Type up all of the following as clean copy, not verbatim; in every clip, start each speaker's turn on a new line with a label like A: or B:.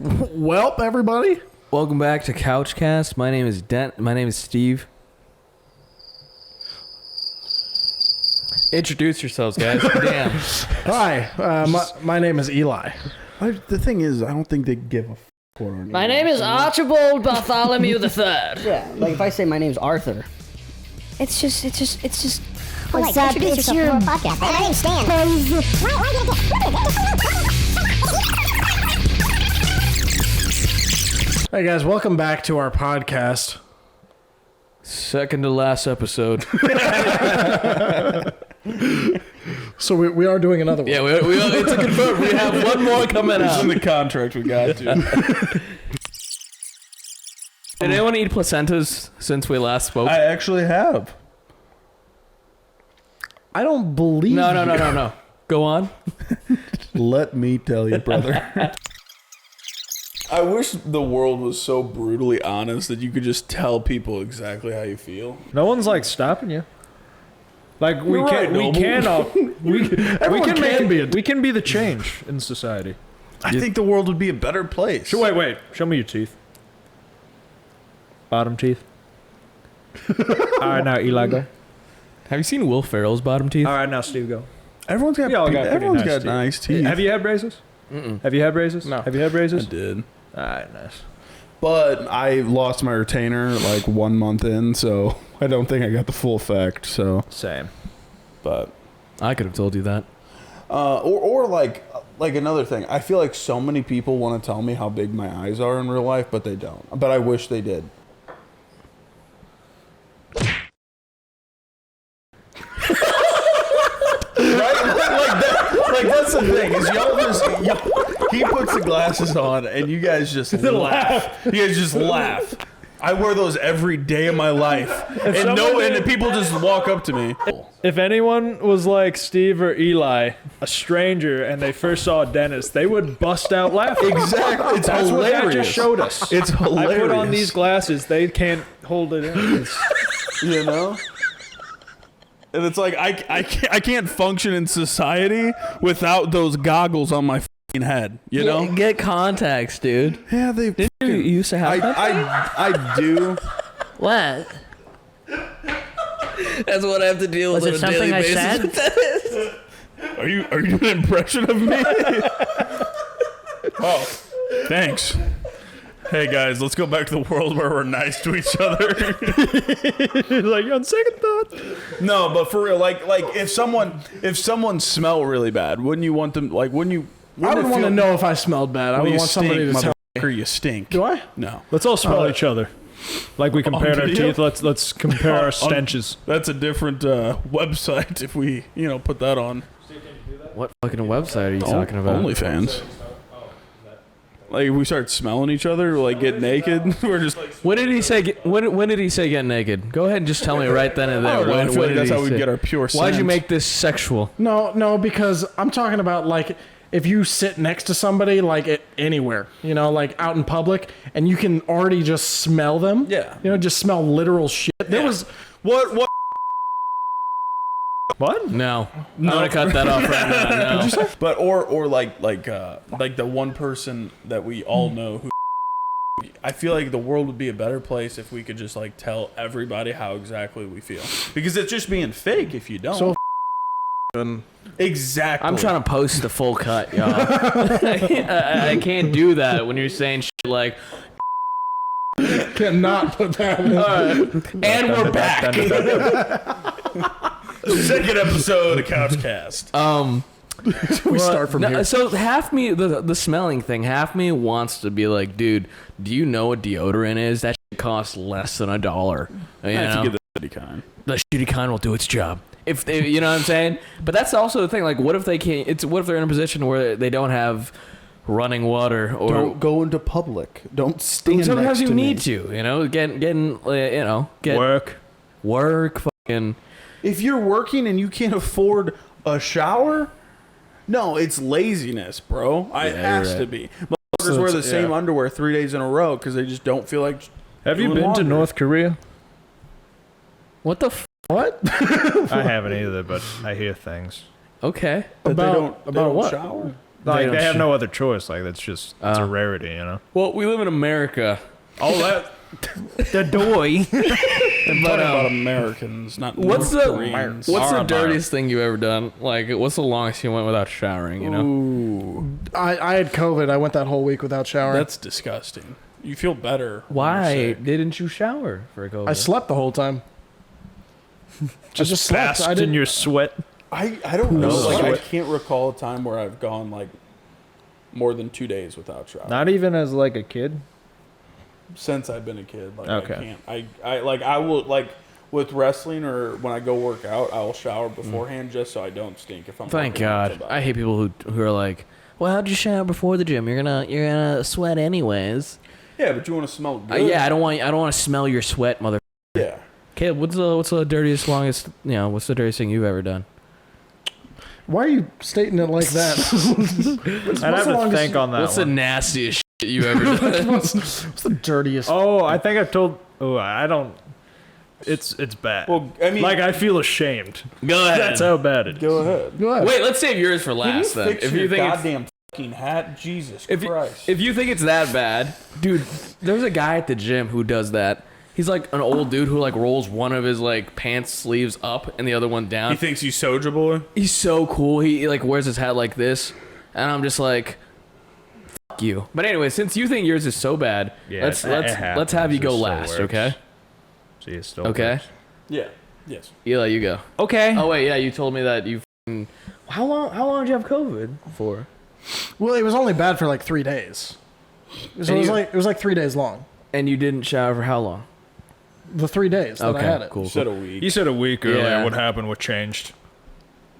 A: Welp, everybody.
B: Welcome back to Couchcast. My name is Dent. My name is Steve. Introduce yourselves, guys. Damn.
A: Hi, my name is Eli.
C: The thing is, I don't think they give a for our name.
D: My name is Archibald Bartholomew III.
E: Yeah, like if I say my name's Arthur.
F: It's just.
G: What's up? It's your podcast. My name's Stan.
A: Hey guys, welcome back to our podcast.
B: Second to last episode.
A: So we are doing another one.
B: Yeah, it's a confirmed. We have one more coming
C: It's
B: out.
C: in the contract. We got to.
B: Did anyone eat placentas since we last spoke?
C: I actually have.
A: I don't believe.
B: No. Go on.
C: Let me tell you, brother. I wish the world was so brutally honest that you could just tell people exactly how you feel.
H: No one's like stopping you. Like we
C: You're
H: can,
C: right,
H: we
C: Noble.
H: can,
A: Everyone can be a.
H: we can be the change in society.
C: I think the world would be a better place.
H: Wait, show me your teeth. Bottom teeth. All right, now Eli go.
B: Have you seen Will Ferrell's bottom teeth?
H: All right, now Steve go.
C: Everyone's got,
H: We all got pretty
C: everyone's
H: nice
C: got
H: teeth.
C: nice teeth.
H: Have you had braces?
B: Mm-mm.
H: Have you had braces?
A: No.
H: Have you had
C: I
H: braces?
C: did.
H: All right, nice.
C: But I lost my retainer like 1 month in, so I don't think I got the full effect. So,
H: Same.
C: but
B: I could have told you that.
C: or like another thing. I feel like so many people want to tell me how big my eyes are in real life, but they don't. But I wish they did. Like that's the thing is he puts the glasses on and you guys just laugh. You guys just laugh. I wear those every day of my life, and people just walk up to me.
H: If anyone was like Steve or Eli, a stranger, and they first saw a dentist, they would bust out laughing.
C: Exactly, it's
H: That's what that
C: hilarious.
H: just showed us.
C: It's hilarious.
H: I put on these glasses; they can't hold it in. It's-
C: You know. And it's like I can't function in society without those goggles on my f***ing head. You know?
B: Get contacts, dude.
C: Yeah, they.
B: Didn't you used to have that?
C: I do.
D: What?
B: That's what I have to deal
D: Was
B: with
D: it
B: on a daily
D: something I
B: basis.
D: said?
C: Are you doing an impression of me? Oh, thanks. Hey guys, let's go back to the world where we're nice to each other.
H: like on second thought.
C: No, but for real, like if someone smelled really bad, wouldn't you want them? Like, wouldn't you?
A: I would want to know if I smelled bad. I
C: Well,
A: would
C: you
A: want somebody to
C: stink,
A: tell.
C: motherfucker. You stink.
A: Do I?
C: No,
H: Let's all smell each other. Like we compared our
C: video?
H: teeth. Let's compare our stenches.
C: that's a different website. If we put that on
B: What fucking website are you talking about?
C: OnlyFans. Like if we start smelling each other, like get naked, we're just.
B: When did he say? When did he say get naked? Go ahead and just tell me right then and
C: I
B: there.
C: don't know, I feel like
B: did
C: that's
B: he
C: how we
B: say?
C: get our pure.
B: Why'd you
C: scent.
B: make this sexual?
A: No, because I'm talking about like if you sit next to somebody like anywhere, like out in public, and you can already just smell them.
C: Yeah.
A: Just smell literal shit. There was
C: what?
H: What?
B: No, I'm gonna cut that off right now. No.
C: But or like the one person that we all know who. I feel like the world would be a better place if we could just like tell everybody how exactly we feel, because it's just being fake if you don't.
A: So
C: exactly.
B: I'm trying to post the full cut, y'all. I can't do that when you're saying shit like.
A: cannot put that.
B: And we're back.
C: Second episode of Couchcast.
A: We start from here.
B: So half me, the smelling thing, half me wants to be like, dude, do you know what deodorant is? That shit costs less than $1. You
C: I have
B: know?
C: to get the shitty kind.
B: The shitty kind will do its job. If they, you know what I'm saying? But that's also the thing. Like, what if they can't? What if they're in a position where they don't have running water or?
C: Don't go into public. Don't stand.
B: Sometimes
C: next
B: you
C: to
B: need
C: me.
B: to, getting, get work, fucking.
C: If you're working and you can't afford a shower, no, it's laziness, bro. It has to be. Motherfuckers wear the same underwear 3 days in a row because they just don't feel like.
H: Have you
C: doing
H: been to
C: laundry.
H: North Korea?
B: What the what?
H: I haven't either, but I hear things.
B: Okay.
C: That
A: About
C: they don't
A: what?
C: shower.
H: Like
B: don't
H: they have
B: sh-
H: no other choice. Like that's just it's a rarity, you know.
B: Well, we live in America.
C: Oh, that.
H: The doy.
C: I'm talking about Americans, not
B: What's
C: North
B: the
C: Koreans.
B: what's the
H: Alright.
B: dirtiest thing you've ever done? Like, what's the longest you went without showering? You know,
C: Ooh,
A: I had COVID. I went that whole week without showering.
C: that's disgusting. You feel better. when
B: why
C: you're sick.
B: didn't you shower for COVID?
A: I slept the whole time.
H: Just
A: slept.
H: basked in your sweat.
C: I don't know.
A: knows?
C: Like I can't recall a time where I've gone like more than 2 days without showering.
H: Not even as like a kid.
C: Since I've been a kid. Like
H: Okay.
C: I can't. I will like with wrestling or when I go work out, I will shower beforehand just so I don't stink if I'm.
B: Thank
C: working out
B: God.
C: so bad.
B: I hate people who are like, well, how'd you shower before the gym? You're gonna sweat anyways.
C: Yeah, but you want to smell good.
B: Yeah, I don't want to smell your sweat, mother.
C: Yeah.
B: Caleb, what's the dirtiest, longest? What's the dirtiest thing you've ever done?
A: Why are you stating it like that?
H: I'd have
A: the
H: to
A: longest-
H: think on that
B: What's the
H: one.
B: nastiest shit you ever done?
A: what's the dirtiest?
H: Oh, I think I've told. Oh, I don't. It's bad.
C: Well, I mean,
H: like I feel ashamed.
B: Go ahead.
H: That's how bad it is.
C: go ahead.
A: Go ahead.
B: Wait, let's save yours for
C: Can you
B: last then.
C: fix
B: If
C: your
B: you think it's,
C: goddamn fucking hat, Jesus
B: if you,
C: Christ.
B: if you think it's that bad, dude, there's a guy at the gym who does that. He's like an old dude who like rolls one of his like pants sleeves up and the other one down.
C: he thinks he's Soulja Boy.
B: He's so cool. He like wears his hat like this, and I'm just like, fuck you. But anyway, since you think yours is so bad,
H: Yeah,
B: let's
H: it happens.
B: let's have you
H: It
B: go
H: still
B: last,
H: works.
B: okay?
H: See, it still
B: Okay.
H: works.
C: Yeah. Yes.
B: Eli, you go.
H: Okay.
B: Oh wait, yeah, you told me that you. How long did you have COVID for?
A: Well, it was only bad for like 3 days. So
B: And
A: it was like 3 days long.
B: And you didn't shower for how long?
A: The 3 days that I had it.
B: cool.
C: You said a week.
H: You said a week earlier.
B: Yeah.
H: What happened? What changed?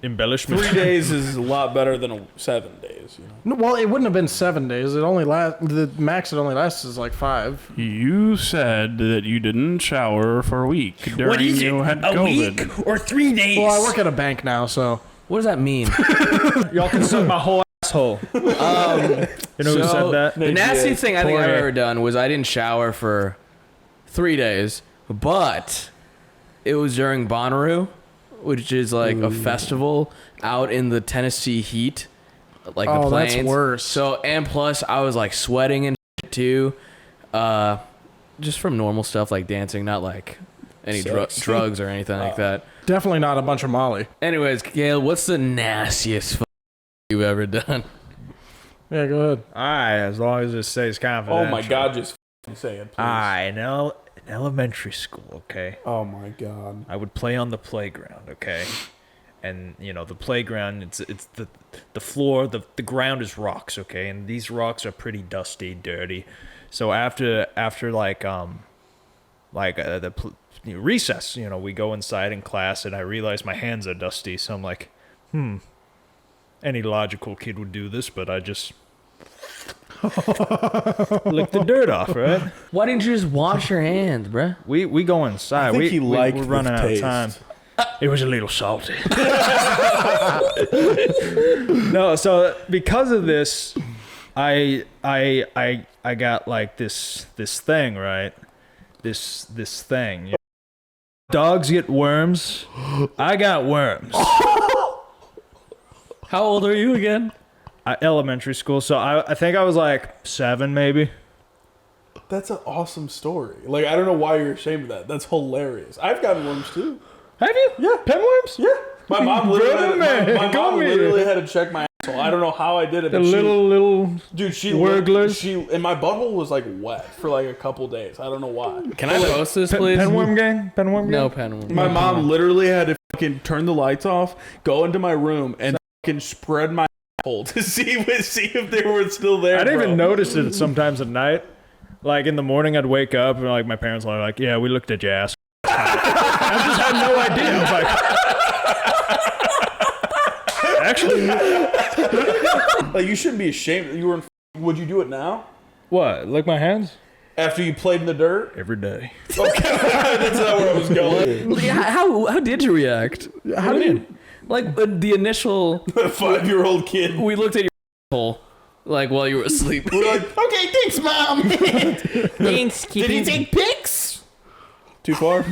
H: Embellishment.
C: 3 days is a lot better than 7 days. You know.
A: No, well, it wouldn't have been 7 days. It only the max it only lasts is like 5.
C: You said that you didn't shower for a week during you had COVID.
H: or 3 days?
A: Well, I work at a bank now, so
B: What does that mean?
H: Y'all can suck my whole asshole. You know who said that?
B: The nastiest thing I think I've
H: Jorge.
B: ever done was I didn't shower for 3 days, but it was during Bonnaroo, which is like a festival out in the Tennessee heat, like the
A: Oh,
B: plains.
A: that's worse.
B: So and plus I was like sweating and shit too, just from normal stuff like dancing, not like any
C: Sex.
B: drugs or anything like that.
A: definitely not a bunch of Molly.
B: Anyways, Gail, what's the nastiest you've ever done?
A: Yeah, go ahead.
H: Alright, as long as it stays
C: Oh
H: confidential.
C: my God! Just say it, please.
H: Alright, in elementary school, okay,
C: Oh my God.
H: I would play on the playground, okay, and you know the playground, it's the floor, the ground is rocks, okay, and these rocks are pretty dusty, dirty. So after recess, you know, we go inside in class, and I realize my hands are dusty, so I'm like, any logical kid would do this, but I just lick the dirt off, right?
B: Why didn't you just wash your hands, bruh?
H: We go inside.
C: I think he liked
H: we're
C: the
H: running out of
C: taste.
H: time. It was a little salty. No, so because of this, I got like this thing, right? This thing. You know? Dogs get worms. I got worms.
B: How old are you again?
H: Elementary school, so I think I was like 7 maybe.
C: That's an awesome story. Like I don't know why you're ashamed of that. That's hilarious. I've gotten worms too.
H: Have you?
C: Yeah.
H: Penworms?
C: Yeah. My mom literally,
H: man,
C: my
H: come
C: mom
H: here.
C: literally had to check my asshole. I don't know how I did it.
H: The
C: But
H: little
C: dude, she
H: Wurglers?
C: and my butthole was like wet for like a couple days. I don't know why.
B: Can I post this, please?
H: penworm gang? Penworm gang?
B: No penworm.
C: My mom literally had to fucking turn the lights off, go into my room, and fucking spread my asshole to see if they were still there.
H: I didn't
C: bro.
H: even notice it sometimes at night. Like in the morning, I'd wake up and like my parents were like, "Yeah, we looked at your ass." I just had no idea. I was like, actually,
C: Like you shouldn't be ashamed. You were. Would you do it now?
H: what? Lick my hands
C: After you played in the dirt?
H: every day.
C: That's not where I was going.
B: How did you react?
A: How do you?
B: Like the initial,
C: A 5-year-old kid.
B: we looked at your hole, like while you were asleep.
C: We're like, okay, thanks, mom.
B: Thanks,
C: Did he take pics? Too far?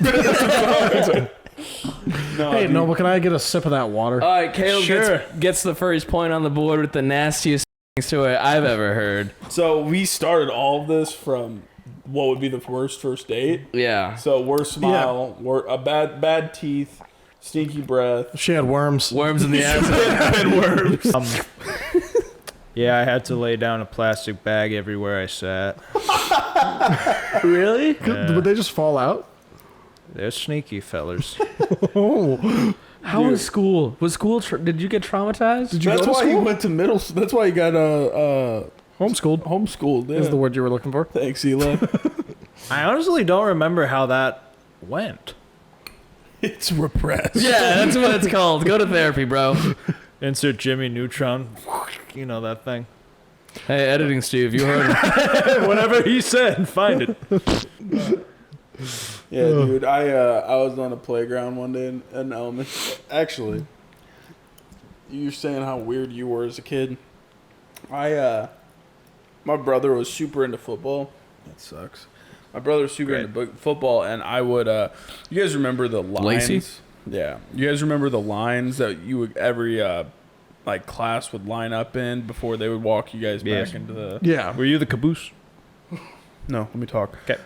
C: No,
A: Hey,
C: dude.
A: Noble, can I get a sip of that water?
B: All right, Caleb
H: Sure.
B: gets the first point on the board with the nastiest story I've ever heard.
C: So we started all of this from what would be the worst first date.
B: Yeah.
C: So worst smile, a bad teeth, stinky breath,
A: She had worms.
B: Worms in the ass.
C: and worms.
H: Yeah, I had to lay down a plastic bag everywhere I sat.
B: Really?
H: Yeah.
A: Would they just fall out?
H: They're sneaky fellers.
A: Oh,
B: How was school? Was school? Did you get traumatized?
A: did you
C: That's
A: go to
C: why he
A: school?
C: went to middle. That's why he got
A: Homeschooled
C: homeschooled. Yeah.
A: is the word you were looking for.
C: Thanks, Eli.
H: I honestly don't remember how that went.
C: It's repressed.
B: Yeah, that's what it's called. Go to therapy, bro.
H: Insert Jimmy Neutron. You know that thing.
B: Hey, editing Steve, you heard.
H: Whatever he said, find it.
C: Yeah, dude. I was on a playground one day in elementary. Actually, you're saying how weird you were as a kid. My brother was super into football. That sucks. My brother was super into football, and I would. You guys remember the lines?
B: Lacey?
C: Yeah. You guys remember the lines that you would every like class would line up in before they would walk you guys
H: Yes.
C: back into the.
A: Yeah.
H: Were you the caboose?
C: No, let me talk.
H: Okay.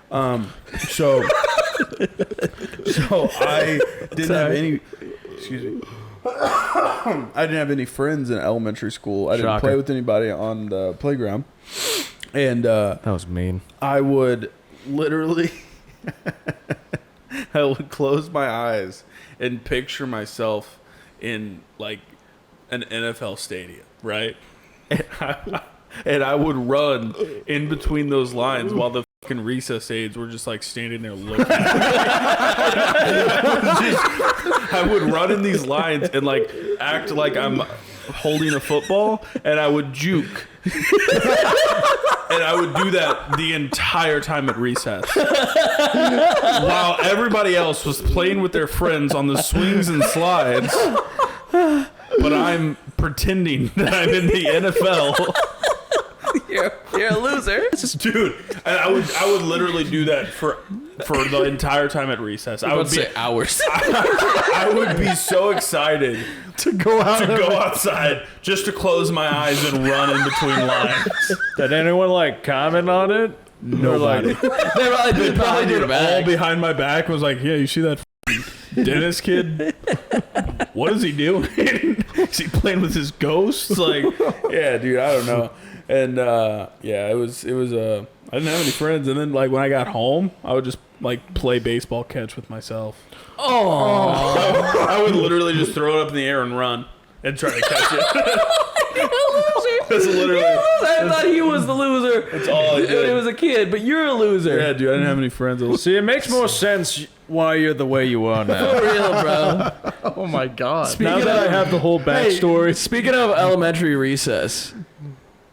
C: So I didn't have any. Excuse me. I didn't have any friends in elementary school. I didn't
B: Shocker.
C: play with anybody on the playground, and
B: That was mean.
C: I would literally, I would close my eyes and picture myself in like an NFL stadium, right? And I would run in between those lines while the fucking recess aides were just like standing there looking. I would run in these lines and like act like I'm holding a football, and I would juke. And I would do that the entire time at recess. While everybody else was playing with their friends on the swings and slides. But I'm pretending that I'm in the NFL.
B: You're a loser.
C: Dude, and I would literally do that for the entire time at recess. I would be
B: hours.
C: I would be so excited
A: To go out.
C: to go outside just to close my eyes and run in between lines.
H: Did anyone like comment on it?
C: Nobody.
B: They probably did
C: All
B: it back.
C: behind my back was like, yeah, you see that Dennis kid? What is he doing? Is he playing with his ghosts? Like, yeah, dude, I don't know. And yeah, it was I didn't have any friends, and then like when I got home, I would just like play baseball catch with myself.
B: Oh,
C: I would literally just throw it up in the air and run and try to catch it. That's literally
B: I thought he was the loser.
C: that's all I
B: When
C: did.
B: he was a kid, but you're a loser.
C: Yeah, dude, I didn't have any friends. It was-
H: See, it makes more sense why you're the way you are now.
B: For real, bro.
A: Oh my god.
H: Now that I have the whole backstory.
B: Speaking of elementary recess,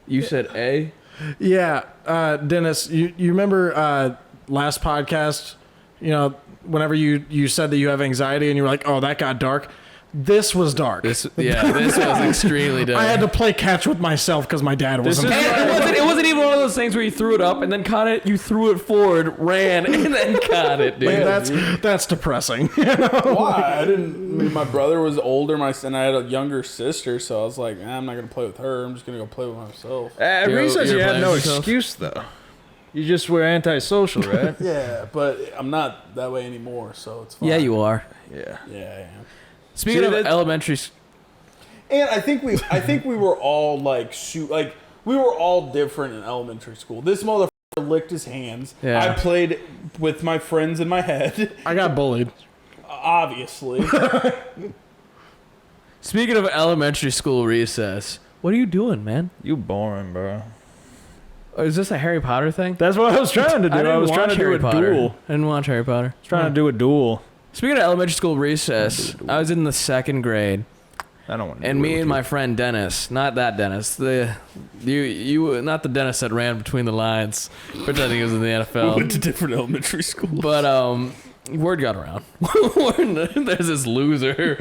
B: you said A?
A: Yeah, Dennis, you remember last podcast? You know, whenever you said that you have anxiety and you were like, "Oh, that got dark." This was dark.
B: This was extremely dark.
A: I had to play catch with myself because my dad wasn't.
B: And it wasn't even one of those things where you threw it up and then caught it. You threw it forward, ran, and then caught it, dude.
A: Like, that's depressing.
C: Why? I mean, my brother was older, and I had a younger sister, so I was like, I'm not gonna play with her. I'm just gonna go play with myself.
H: At
B: You're-
H: recess,
B: you're
H: you had
B: playing
H: no
B: yourself?
H: excuse, though. You just were antisocial, right?
C: Yeah, but I'm not that way anymore, so it's fine.
B: Yeah, you are.
H: Yeah.
C: Yeah, I am.
B: Speaking
C: See,
B: of
C: that-
B: elementary,
C: And I think we were all like we were all different in elementary school. This motherfucker licked his hands.
B: Yeah.
C: I played with my friends in my head,
A: I got bullied.
C: obviously.
B: speaking of elementary school recess, what are you doing, man?
H: You boring, bro.
B: Or is this a Harry Potter thing?
H: That's what I was trying to do. I was trying to do
B: Harry
H: a
B: Potter.
H: duel.
B: I didn't watch Harry Potter.
H: Trying to do a duel.
B: Speaking of elementary school recess, I was in the second grade,
H: I don't want to.
B: and me and my friend Dennis, not that Dennis, you not the Dennis that ran between the lines, pretending he was in the
C: We
B: NFL.
C: went to different elementary schools.
B: But word got around. There's this loser.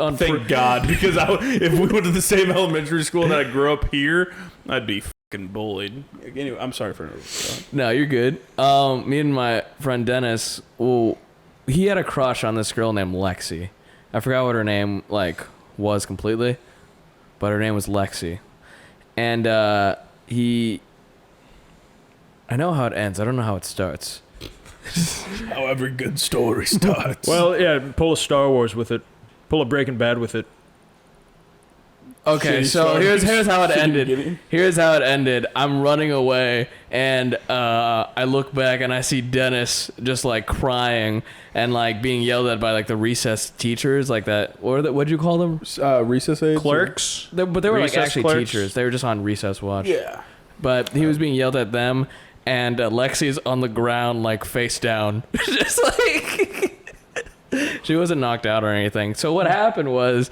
B: On
C: Thank God, because if we went to the same elementary school and I grew up here, I'd be fucking bullied. Anyway, I'm sorry for interrupting.
B: No, you're good. Me and my friend Dennis, well, he had a crush on this girl named Lexi. I forgot what her name was completely, but her name was Lexi. And I know how it ends. I don't know how it starts.
C: How every good story starts.
H: Well, yeah, pull a Star Wars with it. Pull a Breaking Bad with it.
B: Okay,
C: Shitty
B: so
C: story.
B: here's how it
C: Shitty
B: ended.
C: beginning.
B: Here's how it ended. I'm running away, and I look back and I see Dennis just like crying and like being yelled at by like the recess teachers, like that. What'd you call them?
C: Recess aides?
H: Clerks.
B: But they were like
H: Recess
B: actually
H: clerks?
B: teachers. They were just on recess watch.
C: Yeah.
B: But he was being yelled at them, and Lexi's on the ground like face down, just like she wasn't knocked out or anything. So what happened was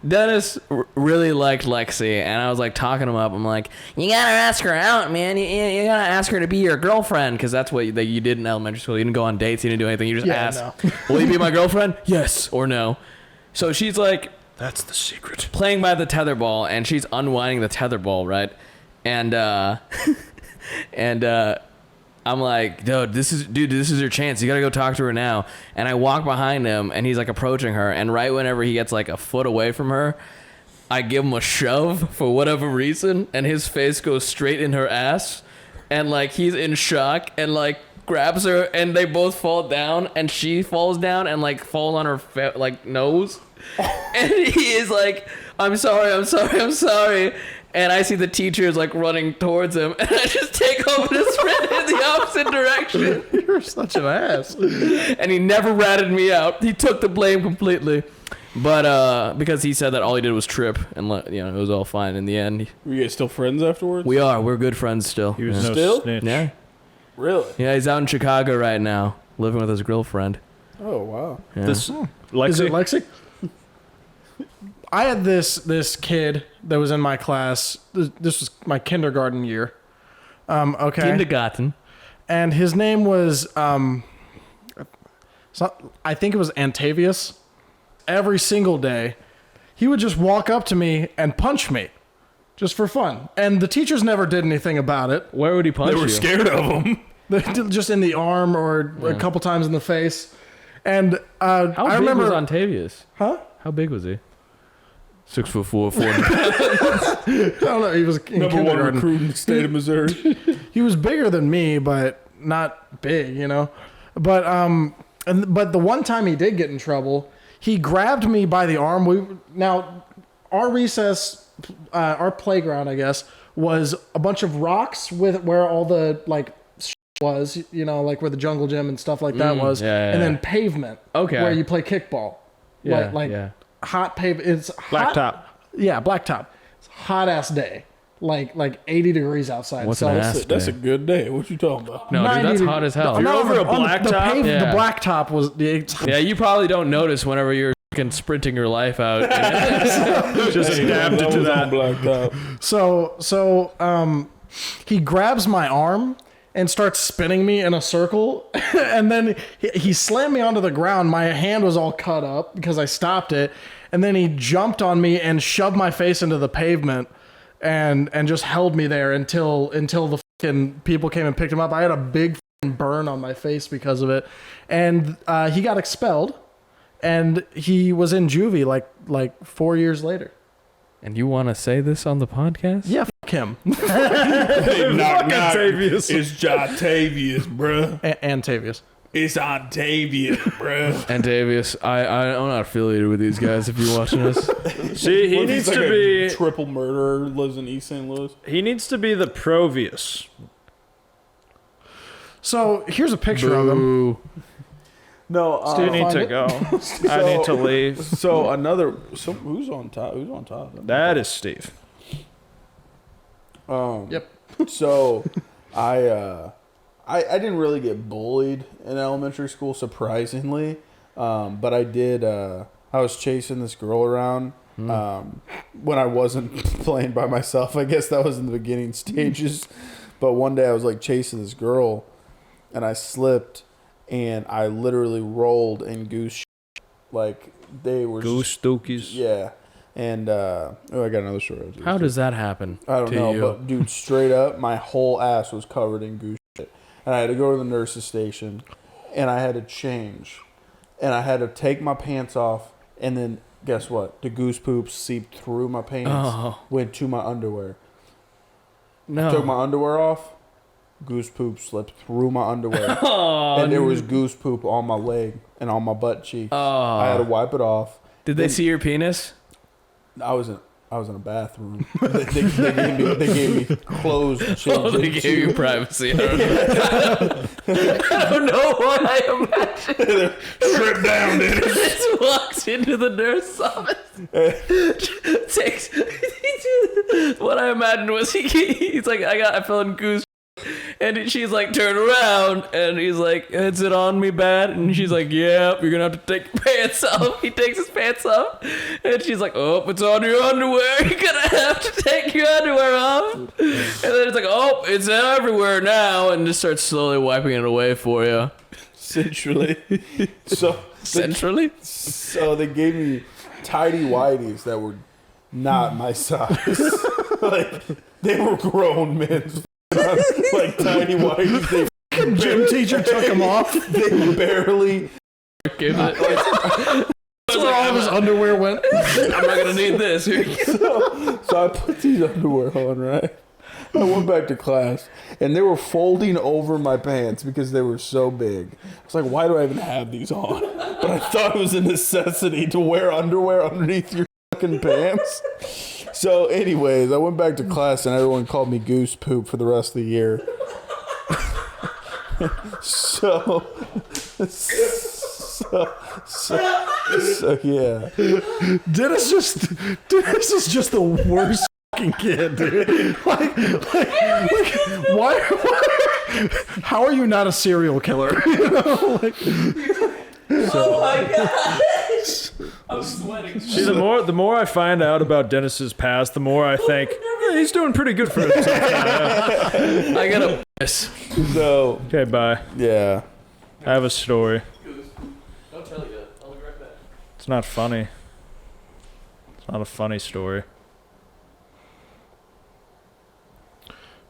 B: Dennis really liked Lexi, and I was like talking him up. I'm like, you gotta ask her out, man. You gotta ask her to be your girlfriend, because that's what you did in elementary school. You didn't go on dates. You didn't do anything. You just asked, will you be my girlfriend? Yes or no. So she's like,
H: That's the secret.
B: playing by the tetherball, and she's unwinding the tetherball, right? And I'm like, dude, this is your chance. You gotta go talk to her now. And I walk behind him, and he's like approaching her. And right whenever he gets like a foot away from her, I give him a shove for whatever reason, and his face goes straight in her ass, and like he's in shock, and like grabs her, and they both fall down, and she falls down and like falls on her nose, and he is like, I'm sorry. And I see the teachers like running towards him, and I just take off and sprint in the opposite direction.
A: You're such an ass.
B: And he never ratted me out. He took the blame completely. But because he said that all he did was trip, and it was all fine in the end.
C: Were you guys still friends afterwards?
B: We're good friends still.
H: He was
B: yeah.
H: no
C: Still?
H: snitch.
B: Yeah.
C: Really?
B: Yeah, he's out in Chicago right now, living with his girlfriend.
C: Oh, wow.
B: Yeah.
H: This
A: Is
H: Lexi.
A: it Lexi? I had this kid that was in my class. This was my kindergarten year. Okay.
B: Kindergarten.
A: And his name was I think it was Antavius. Every single day, he would just walk up to me and punch me, just for fun. And the teachers never did anything about it.
B: Where would he punch
C: They were
B: you?
C: scared of him.
A: Just in the arm or a couple times in the face. And
B: How
A: I
B: big
A: remember,
B: was Ontavius?
A: huh?
B: How big was he? 6'4", 400.
A: I don't know. He was in
C: Number one
A: kindergarten.
C: recruit in the state of Missouri.
A: He was bigger than me, but not big, But but the one time he did get in trouble, he grabbed me by the arm. Now our recess, our playground, I guess, was a bunch of rocks with where all the was, like where the jungle gym and stuff like that was,
B: yeah,
A: and
B: yeah.
A: then pavement,
B: Okay.
A: where you play kickball,
B: Yeah.
A: hot pavement. It's hot,
H: Blacktop.
A: Yeah, blacktop. It's a hot ass day, like 80 degrees outside.
B: What's
A: so
B: an
A: it's-
B: ass?
C: That's a good day. What you talking about?
B: No, dude,
A: 90
B: that's
A: deg-
B: hot as hell.
H: If you're over a blacktop?
A: The
B: Yeah.
A: blacktop was the.
B: Yeah, you probably don't notice whenever you're fucking sprinting your life out.
H: Just adapted to
C: was
H: that.
C: on blacktop.
A: So he grabs my arm and starts spinning me in a circle, and then he slammed me onto the ground. My hand was all cut up because I stopped it, and then he jumped on me and shoved my face into the pavement, and just held me there until the fucking people came and picked him up. I had a big fucking burn on my face because of it, and he got expelled, and he was in juvie like 4 years later.
B: And you want to say this on the podcast?
A: Yeah, fuck him.
C: Hey, knock, knock.
H: Octavius.
C: It's Jotavius, bruh.
A: Antavius.
C: It's Octavius, bruh.
B: Antavius, I'm not affiliated with these guys if you're watching us.
H: See, he
C: What if
H: needs
C: he's
H: to
C: like
H: be.
C: a triple murderer, lives in East St. Louis.
H: He needs to be the Provius.
A: So here's a picture of him.
B: Ooh.
C: No,
H: You need
A: find
H: to
A: it.
H: go. I need to leave.
C: So who's on top? Who's on top?
H: That is Steve.
A: Yep.
C: So I didn't really get bullied in elementary school, surprisingly, but I did. I was chasing this girl around when I wasn't playing by myself. I guess that was in the beginning stages. But one day I was like chasing this girl, and I slipped, and I literally rolled in goose. Like they were
H: Goose Dookies.
C: Yeah. And I got another story.
B: How does that happen?
C: I don't
B: to
C: know,
B: you?
C: but dude, straight up, my whole ass was covered in goose shit, and I had to go to the nurse's station, and I had to change, and I had to take my pants off, and then guess what? The goose poop seeped through my pants, went to my underwear.
B: No.
C: Took my underwear off, goose poop slipped through my underwear, and there was goose poop on my leg and on my butt cheeks. I had to wipe it off.
B: Did they see your penis?
C: I was in a bathroom. they gave me clothes to change
B: Oh, they
C: into.
B: gave you privacy. I don't know. I don't know what I imagine.
C: Strip down, dude.
B: Just walks into the nurse's office. Takes. What I imagined was he's like, I fell in goose. And she's like, turn around. And he's like, is it on me bad? And she's like, yeah, you're going to have to take your pants off. He takes his pants off. And she's like, oh, it's on your underwear. You're going to have to take your underwear off. And then it's like, oh, it's everywhere now. And just starts slowly wiping it away for you.
C: Centrally.
B: Centrally?
C: So they gave me tidy whities that were not my size. Like, they were grown men's like tiny whities.
A: Gym teacher took him off.
C: They barely.
B: Give it.
A: That's where all of his underwear went.
B: I'm not going to need this.
C: So I put these underwear on, right? I went back to class, and they were folding over my pants because they were so big. I was like, why do I even have these on? But I thought it was a necessity to wear underwear underneath your fucking pants. So anyways, I went back to class, and everyone called me Goose Poop for the rest of the year. So yeah.
A: Dennis is just the worst fucking kid, dude. Like, why? How are you not a serial killer? You know, like,
B: Oh my gosh. I'm sweating.
H: See, the more I find out about Dennis's past, the more I think he's doing pretty good for himself.
B: I gotta piss.
C: So
H: Okay, bye.
C: yeah.
H: I have a story.
B: Don't tell you that. I'll be right back.
H: It's not funny. It's not a funny story.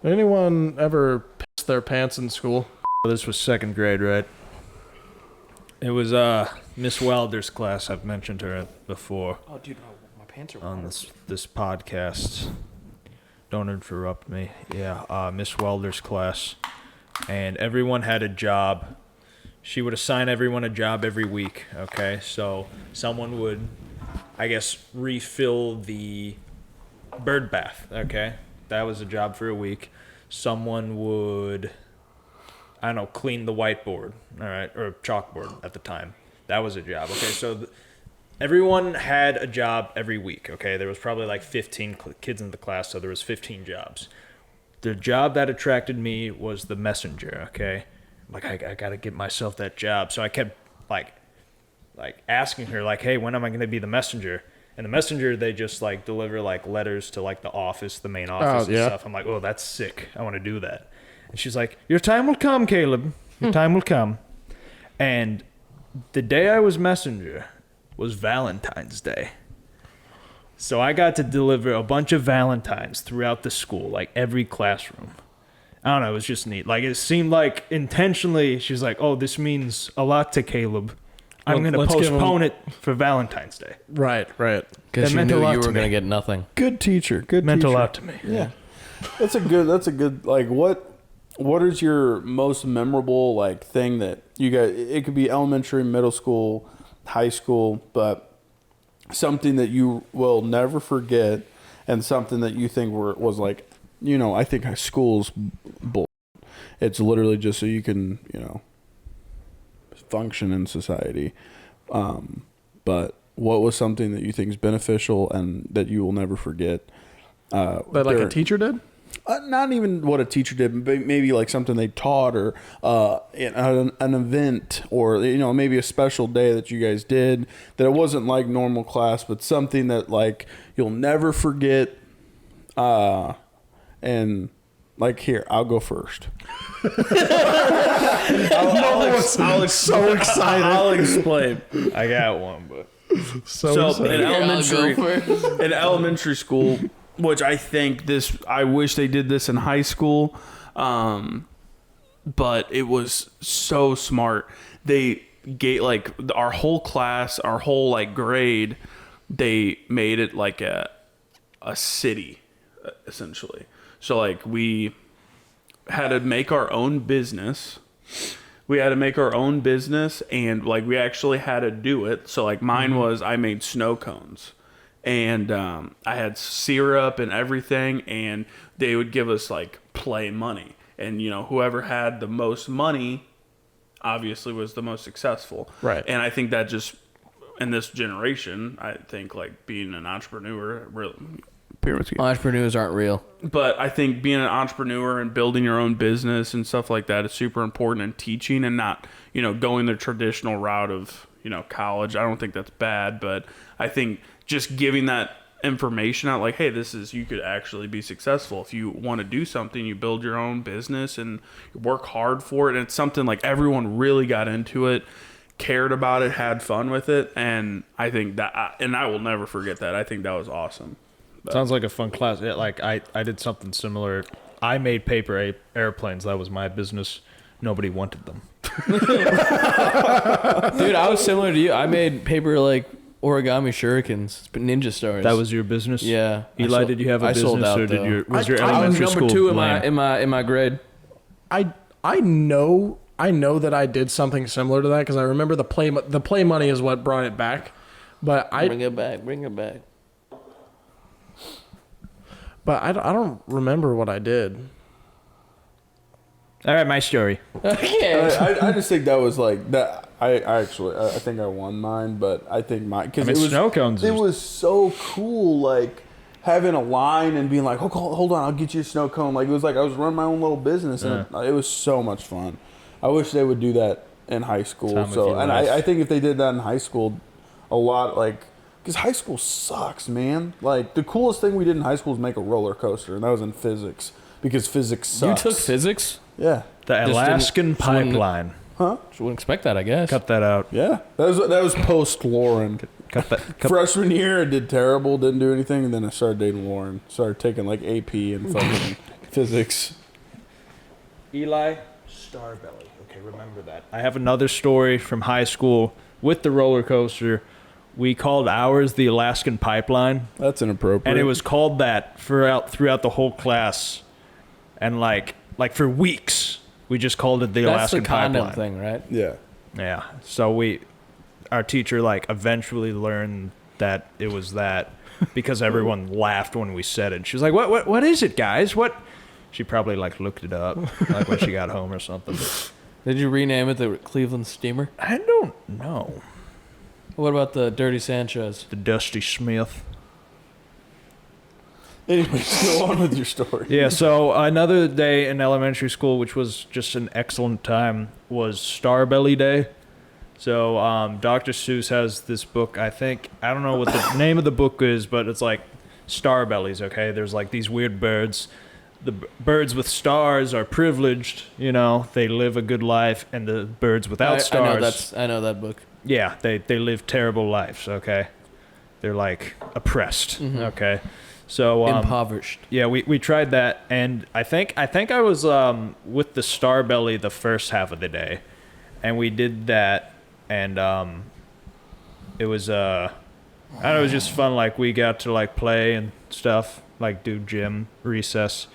A: anyone ever piss their pants in school?
H: This was second grade, right? It was Miss Wilder's class. I've mentioned her before
B: Oh, dude, my pants are
H: on this podcast. Don't interrupt me. Yeah, Miss Wilder's class, and everyone had a job. She would assign everyone a job every week. Okay, so someone would, I guess, refill the bird bath. Okay, that was a job for a week. Someone would, I don't know, clean the whiteboard, all right, or chalkboard at the time. That was a job. Okay, so everyone had a job every week. Okay, there was probably like 15 kids in the class, so there was 15 jobs. The job that attracted me was the messenger. Okay, like I gotta get myself that job. So I kept like asking her like, hey, when am I gonna be the messenger? And the messenger, they just like deliver like letters to like the office, the main office and stuff. I'm like, oh, that's sick. I want to do that. And she's like, your time will come, Caleb. Your time will come. And the day I was messenger was Valentine's Day. So I got to deliver a bunch of Valentines throughout the school, like every classroom. I don't know, it was just neat. Like it seemed like intentionally, she's like, oh, this means a lot to Caleb. I'm going to
A: Let's give him-
H: postpone it for Valentine's Day.
A: Right.
B: Because
H: That
B: you
H: meant a
B: knew
H: lot
B: you
H: to
B: were
H: me.
B: gonna get nothing.
C: Good teacher. Good
H: Meant
C: teacher.
H: a lot to me.
C: Yeah. That's a good like what is your most memorable like thing that you got? It could be elementary, middle school, high school, but something that you will never forget and something that you think was like, you know, I think school's bull. It's literally just so you can, you know, function in society. But what was something that you think is beneficial and that you will never forget?
A: That like a teacher did?
C: Not even what a teacher did, but maybe like something they taught or an event or, you know, maybe a special day that you guys did that it wasn't like normal class, but something that like you'll never forget. And like, here, I'll go first.
A: I'll so excited.
C: I'll explain.
H: I got one, but
C: So
A: excited.
C: in elementary school, which I think I wish they did this in high school, but it was so smart. They gate like our whole class, our whole like grade, they made it like a city essentially. So like we had to make our own business. And like we actually had to do it. So like mine was I made snow cones. And I had syrup and everything, and they would give us like play money. And you know, whoever had the most money obviously was the most successful.
A: Right.
C: And I think that just in this generation, I think like being an entrepreneur really
B: Entrepreneurs aren't real.
C: but I think being an entrepreneur and building your own business and stuff like that is super important, and teaching and not, you know, going the traditional route of, you know, college. I don't think that's bad, but I think just giving that information out, like, hey, you could actually be successful. If you want to do something, you build your own business and you work hard for it. And it's something like everyone really got into it, cared about it, had fun with it. And I think that, and I will never forget that. I think that was awesome.
H: Sounds like a fun class. Yeah, like I did something similar. I made paper airplanes. That was my business. Nobody wanted them.
B: Dude, I was similar to you. I made paper like origami shurikens, ninja stars.
H: That was your business?
B: Yeah.
H: Eli, did you have a
B: I sold
H: business
B: out,
H: or did
B: though.
H: your
A: I
H: your
A: was
H: elementary
B: number
H: school
B: 2 in
H: lame?
B: my grade.
A: I know that I did something similar to that because I remember the play money is what brought it back, but
B: Bring it back.
A: But I don't remember what I did.
H: All right, my story.
B: Okay.
C: I just think that was like that. I think I won mine, but I think because
H: I mean, snow cones.
C: It was so cool, like having a line and being like, hold on, I'll get you a snow cone. Like it was like I was running my own little business, and it was so much fun. I wish they would do that in high school.
H: Time of
C: So,
H: your
C: and
H: life.
C: I think if they did that in high school, a lot like. Because high school sucks, man. Like, the coolest thing we did in high school was make a roller coaster, and that was in physics. Because physics sucks.
B: You took physics?
C: Yeah.
H: The
B: Just
H: Alaskan
B: didn't swing the-
H: pipeline.
C: Huh?
B: You wouldn't expect that, I guess.
H: Cut that out.
C: Yeah. That was post Lauren.
H: Cut that. Cut
C: Freshman year, I did terrible, didn't do anything, and then I started dating Lauren. Started taking, like, AP and fucking physics.
H: Eli Starbelly. Okay, remember that. I have another story from high school with the roller coaster. We called ours the Alaskan Pipeline,
C: That's inappropriate.
H: and it was called that throughout the whole class, and like for weeks we just called it the
B: That's the
H: Alaskan
B: condom
H: Pipeline.
B: thing, right?
C: Yeah.
H: Yeah. So our teacher like eventually learned that it was that because everyone laughed when we said it. She was like, "What is it, guys? What?" She probably like looked it up like when she got home or something.
B: Did you rename it the Cleveland Steamer?
H: I don't know.
B: What about the Dirty Sanchez?
H: The Dusty Smith.
C: Anyways, go on with your story.
H: Yeah, so another day in elementary school, which was just an excellent time, was Starbelly Day. So Dr. Seuss has this book, I don't know what the name of the book is, but it's like starbellies, okay? There's like these weird birds. The birds with stars are privileged, you know, they live a good life, and the birds without stars,
B: I know that book.
H: yeah, they live terrible lives, okay? They're like oppressed, okay? So
B: Impoverished.
H: yeah, we tried that, and I think I was with the Starbelly the first half of the day, and we did that, and it was I don't know, it was just fun. Like we got to like play and stuff, like do gym recess,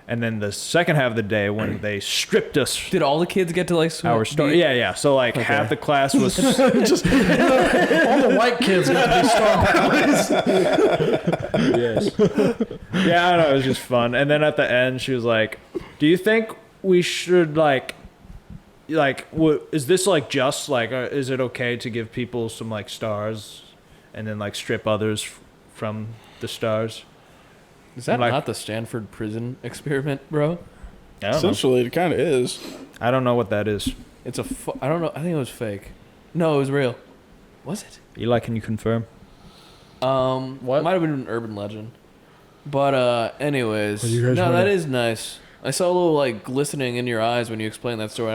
H: and then the second half of the day when they stripped us
B: Did all the kids get to like swim?
H: our star, yeah. So like half the class was
A: Just all the white kids got to be Starbellies.
H: yes. Yeah, I don't know. It was just fun. And then at the end, she was like, "Do you think we should is this like just like is it okay to give people some like stars, and then like strip others from the stars?"
B: Is that
H: like-
B: not the Stanford prison experiment, bro?
H: I don't know.
C: Essentially, it kind of is.
H: I don't know what that is.
B: It's I don't know. I think it was fake. No, it was real. Was it?
H: Eli, can you confirm?
B: What? Might have been an urban legend. But anyways,
A: What do you guys
B: no,
A: wanna-
B: that is nice. I saw a little like glistening in your eyes when you explained that story.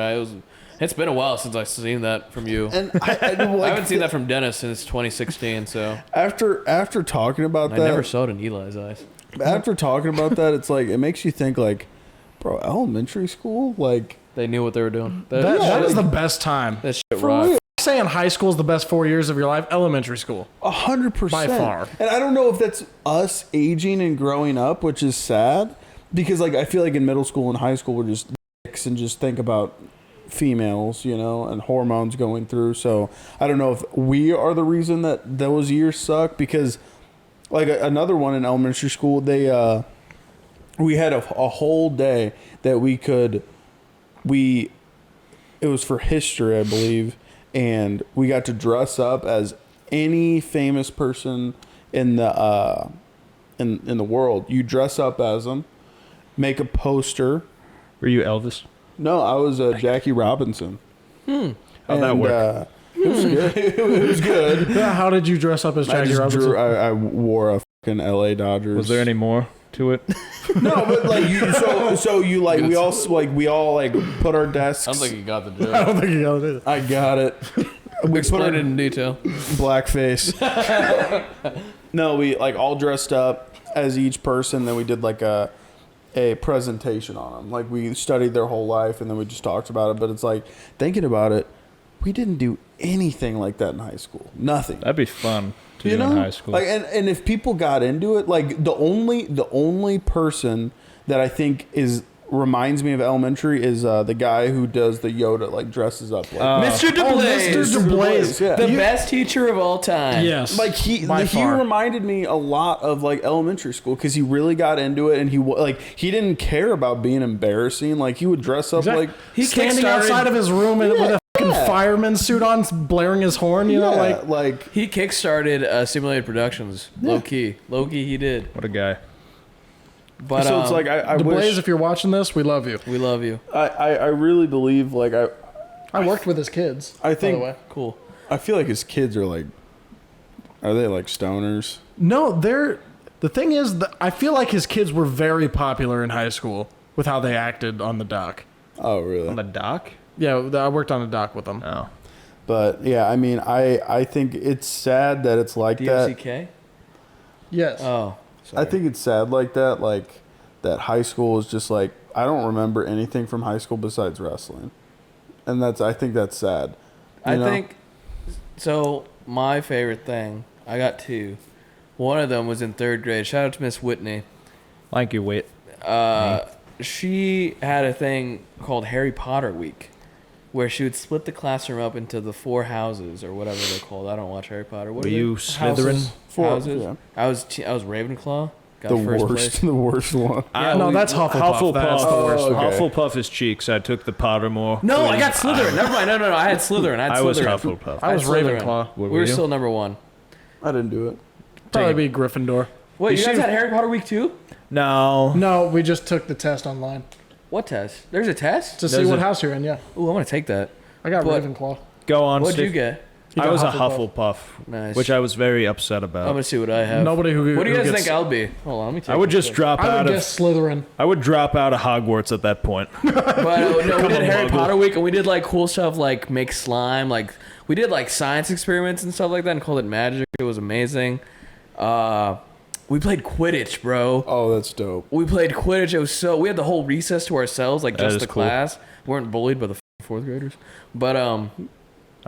B: It's been a while since I've seen that from you.
C: And I
B: haven't seen that from Dennis since 2016. So
C: after talking about
B: I
C: that,
B: never saw it in Eli's eyes.
C: after talking about that, it's like it makes you think like, bro, elementary school, like
B: They knew what they were doing.
A: That is the best time.
B: That shit
C: for
B: rocked.
C: real.
A: saying high school is the best 4 years of your life. Elementary school.
C: 100%.
A: By far.
C: And I don't know if that's us aging and growing up, which is sad. Because, like, I feel like in middle school and high school, we're just dicks and just think about females, you know, and hormones going through. So I don't know if we are the reason that those years suck. Because, like, another one in elementary school, we had a whole day that it was for history, I believe, and we got to dress up as any famous person in the in the world. You dress up as them, make a poster.
H: Were you Elvis?
C: No, I was Jackie Robinson.
H: How'd that work?
C: It was good. It was good.
A: How did you dress up as Jackie Robinson?
C: I wore a fucking LA Dodgers.
H: Was there any more to it?
C: No, but like we all like put our desks.
B: I don't think you got the joke.
A: I don't think you got it.
C: I got it. We
B: Explain it in detail.
C: blackface. No, we like all dressed up as each person. Then we did like a presentation on them. Like we studied their whole life, and then we just talked about it. But it's like thinking about it, we didn't do anything like that in high school. Nothing.
H: That'd be fun to
C: You
H: do
C: know,
H: in high school.
C: like, and if people got into it, like the only person that I think reminds me of elementary is the guy who does the Yoda, like dresses up like
B: Mr. DeBlaze.
A: Mr. DeBlaze.
C: yeah.
B: The best teacher of all time.
A: Yes.
C: Like he
A: By far.
C: reminded me a lot of like elementary school because he really got into it, and he didn't care about being embarrassing. Like he would dress up
A: Exactly.
C: like
A: He's standing
B: kickstarted-
A: outside of his room with a fucking
C: yeah.
A: fireman suit on, blaring his horn. You know, like
B: He kickstarted Simulated Productions. Low key, he did.
H: What a guy.
B: But
C: so it's like I
A: DeBlaze.
C: wish
A: If you're watching this, we love you.
B: we love you.
C: I really believe like
A: I worked with his kids.
C: I
A: by
C: think-
A: the way.
B: Cool.
C: I feel like his kids are like they like stoners?
A: No, the thing is that I feel like his kids were very popular in high school with how they acted on the dock.
C: Oh really?
H: On the dock?
A: Yeah, I worked on a dock with them.
H: Oh.
C: But yeah, I mean, I think it's sad that it's like that.
B: DMCK?
A: Yes.
B: Oh.
C: I think it's sad like that high school is just like I don't remember anything from high school besides wrestling, and I think that's sad. You know?
B: think so. My favorite thing, I got two. One of them was in 3rd grade. Shout out to Miss Whitney.
H: Thank you, wait.
B: She had a thing called Harry Potter Week, where she would split the classroom up into the 4 houses or whatever they're called. I don't watch Harry Potter. What
H: Were
B: are
H: you
B: they?
H: Slytherin?
B: Houses.
C: Yeah.
B: I was Ravenclaw. Got
C: The
B: first
C: worst,
B: place.
C: the worst one.
A: no, that's Hufflepuff. That's the worst.
C: okay.
H: Hufflepuff is cheeks. I took the Pottermore.
B: No, I got Slytherin. Never mind. No. I had Slytherin.
H: I was
B: Slytherin.
H: Hufflepuff.
A: I was
B: Slytherin.
A: Ravenclaw.
B: We were still number 1.
C: I didn't do it.
A: Probably be Gryffindor.
B: Wait, you guys
H: seem-
B: had Harry Potter Week too?
H: No.
A: No, we just took the test online
B: What test? There's a test?
A: to see
H: There's
A: what
H: a-
A: house you're in. Yeah,
B: Ooh, I'm gonna take that.
A: I got
B: But-
A: Ravenclaw.
H: Go on,
B: What'd
H: Steve.
B: you get?
A: You
H: I
A: got
H: was a
A: Hufflepuff.
H: Hufflepuff,
B: Nice.
H: which I was very upset about.
B: I'm gonna see what I have.
A: Nobody who.
B: What do you
A: who
B: guys
A: gets-
B: think I'll be? Hold on, let me take
H: I would
B: this
H: just
B: quick.
H: drop
A: I
H: out
A: would
H: of.
A: guess Slytherin.
H: I would drop out of Hogwarts at that point.
B: But no, we
H: Become
B: did
H: a
B: Harry
H: muggle.
B: Potter Week, and we did like cool stuff, like make slime. Like we did like science experiments and stuff like that, and called it magic. It was amazing. We played Quidditch, bro.
C: Oh, that's dope.
B: We played Quidditch. It was so we had the whole recess to ourselves, like
H: That
B: just
H: is
B: the
H: cool.
B: class. We weren't bullied by the 4th graders, but
H: I don't know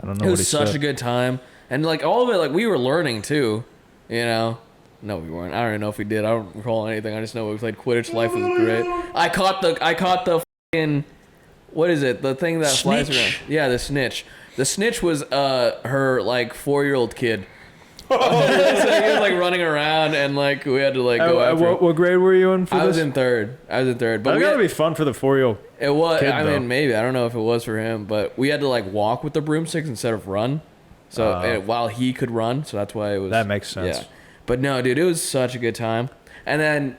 B: it
H: what he
B: was such
H: said.
B: a good time, and like all of it, like we were learning too, you know. No, we weren't. I don't even know if we did. I don't recall anything. I just know we played Quidditch. Life was great. I caught the fucking, what is it? The thing that flies around.
H: Snitch.
B: Yeah, the snitch. The snitch was her like 4-year-old kid. So he was like running around, and like we had to like go after him.
H: What grade were you in for
B: I was
H: this?
B: in 3rd. But
H: That
B: we
H: gotta
B: had,
H: be fun for the 4-year-old.
B: it was.
H: kid,
B: I
H: though.
B: mean, maybe I don't know if it was for him, but we had to like walk with the broomsticks instead of run. So while he could run, so that's why it was.
H: That makes sense.
B: Yeah, but no, dude, it was such a good time. And then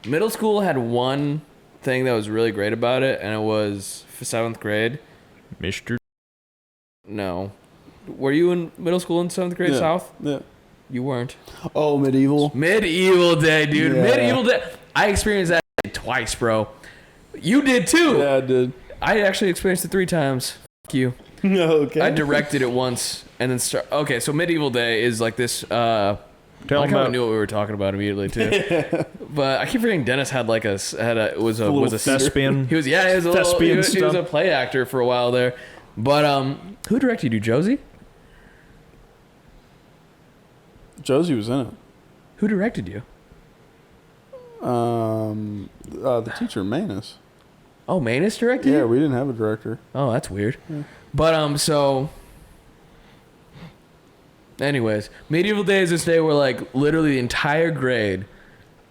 B: middle school had one thing that was really great about it, and it was 7th grade.
H: Mr.
B: No, were you in middle school in 7th grade?
C: Yeah.
B: South?
C: Yeah.
B: You weren't.
C: Oh, medieval.
B: Medieval day, dude.
C: Yeah.
B: Medieval day. I experienced that twice, bro. You did too.
C: Yeah, I did.
B: I actually experienced it 3 times. Fuck you.
C: Okay.
B: I directed it once and then start. Okay, so Medieval Day is like this.
H: Tell
B: I
H: him
B: kind of
H: about
B: knew what we were talking about immediately too. But I keep forgetting Dennis had like was a
H: thespian.
B: He was a
H: Thespian
B: little, he was a
H: stuff.
B: play actor for a while there. But who directed you, Josie?
C: Josie was in it.
B: Who directed you?
C: The teacher, Manus.
B: Oh, Manus directed
C: Yeah,
B: you?
C: we didn't have a director.
B: Oh, that's weird. But so anyways, medieval days this day were like literally the entire grade